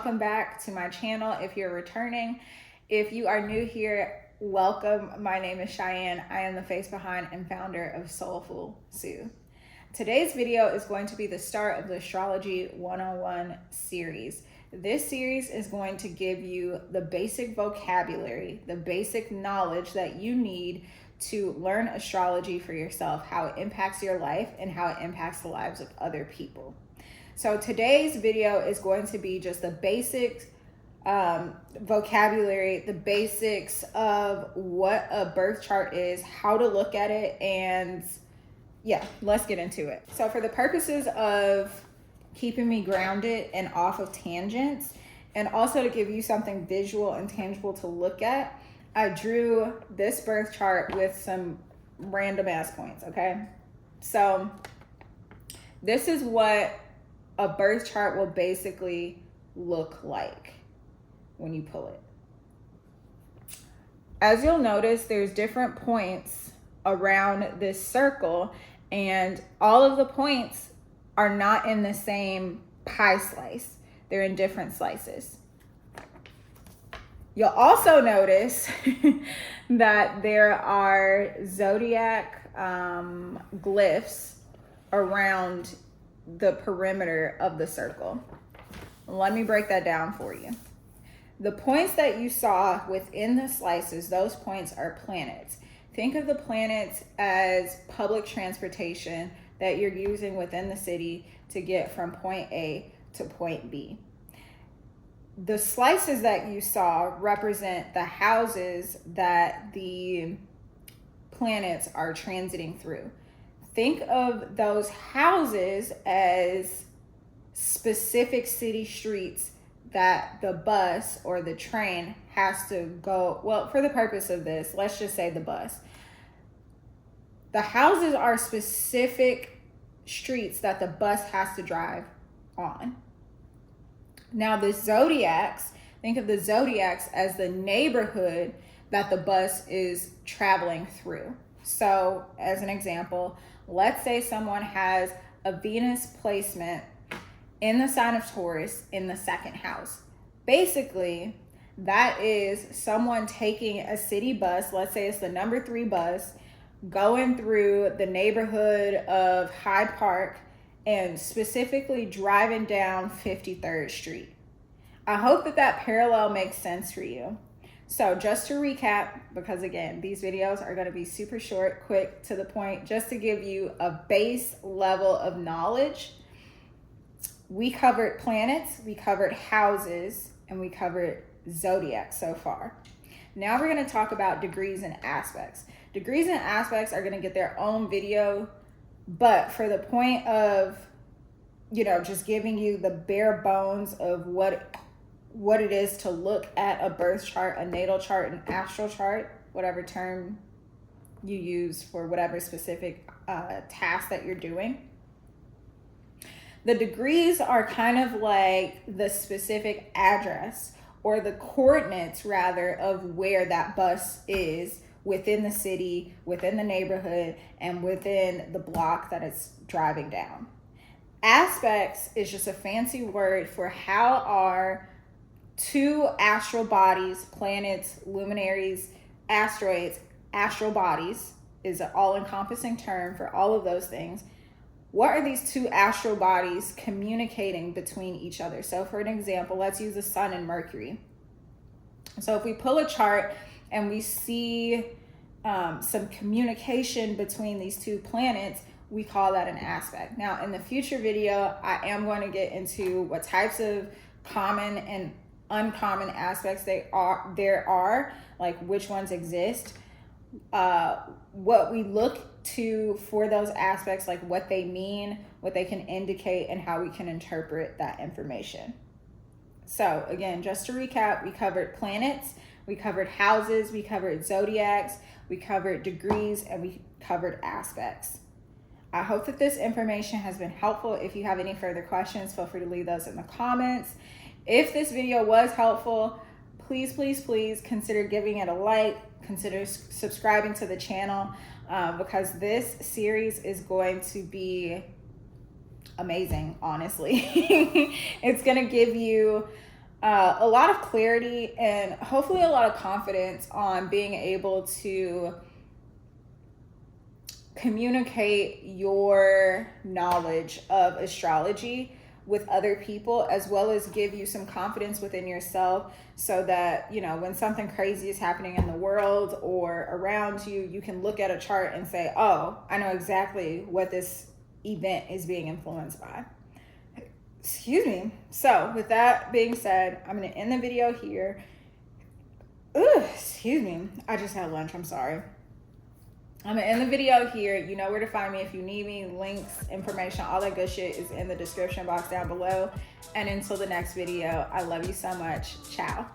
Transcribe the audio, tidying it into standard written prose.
welcome back to my channel if you're returning. If you are new here, welcome. My name is Cheyenne. I am the face behind and founder of Soulful Sue. Today's video is going to be the start of the Astrology 101 series. This series is going to give you the basic vocabulary, the basic knowledge that you need to learn astrology for yourself, how it impacts your life and how it impacts the lives of other people. So today's video is going to be just the basic vocabulary, the basics of what a birth chart is, how to look at it, and yeah, let's get into it. So for the purposes of keeping me grounded and off of tangents, and also to give you something visual and tangible to look at, I drew this birth chart with some random ass points, okay? So this is what a birth chart will basically look like when you pull it. As you'll notice, there's different points around this circle, and all of the points are not in the same pie slice. They're in different slices. You'll also notice that there are zodiac glyphs around the perimeter of the circle. Let me break that down for you. The points that you saw within the slices, those points are planets. Think of the planets as public transportation that you're using within the city to get from point A to point B. The slices that you saw represent the houses that the planets are transiting through. Think of those houses as specific city streets that the bus or the train has to go. Well, for the purpose of this, let's just say the bus. The houses are specific streets that the bus has to drive on. Now the zodiacs, think of the zodiacs as the neighborhood that the bus is traveling through. So as an example, let's say someone has a Venus placement in the sign of Taurus in the second house. Basically, that is someone taking a city bus, let's say it's the number 3 bus, going through the neighborhood of Hyde Park and specifically driving down 53rd Street. I hope that that parallel makes sense for you. So just to recap, because again, these videos are going to be super short, quick, to the point, just to give you a base level of knowledge. We covered planets, we covered houses, and we covered zodiac so far. Now we're going to talk about degrees and aspects. Degrees and aspects are going to get their own video, but for the point of, just giving you the bare bones of what it is to look at a birth chart, a natal chart, an astral chart, whatever term you use for whatever specific task that you're doing. The degrees are kind of like the specific address or the coordinates rather of where that bus is within the city, within the neighborhood, and within the block that it's driving down. Aspects is just a fancy word for how are two astral bodies, planets, luminaries, asteroids, astral bodies is an all-encompassing term for all of those things. What are these two astral bodies communicating between each other? So for an example, let's use the sun and Mercury. So if we pull a chart and we see some communication between these two planets, we call that an aspect. Now in the future video, I am going to get into what types of common and uncommon aspects there are, like which ones exist, what we look to for those aspects, like what they mean, what they can indicate, and how we can interpret that information. So again, just to recap, we covered planets, we covered houses, we covered zodiacs, we covered degrees, and we covered aspects. I hope that this information has been helpful. If you have any further questions, feel free to leave those in the comments. If this video was helpful, please, please, please consider giving it a like, consider subscribing to the channel, because this series is going to be amazing, honestly. It's going to give you a lot of clarity and hopefully a lot of confidence on being able to communicate your knowledge of astrology with other people, as well as give you some confidence within yourself, so that, you know, when something crazy is happening in the world or around you, you can look at a chart and say, oh, I know exactly what this event is being influenced by. Excuse me. So with that being said, I'm going to end the video here. Ooh, excuse me. I just had lunch. I'm sorry. I'm going to end the video here. You know where to find me if you need me. Links, information, all that good shit is in the description box down below. And until the next video, I love you so much. Ciao.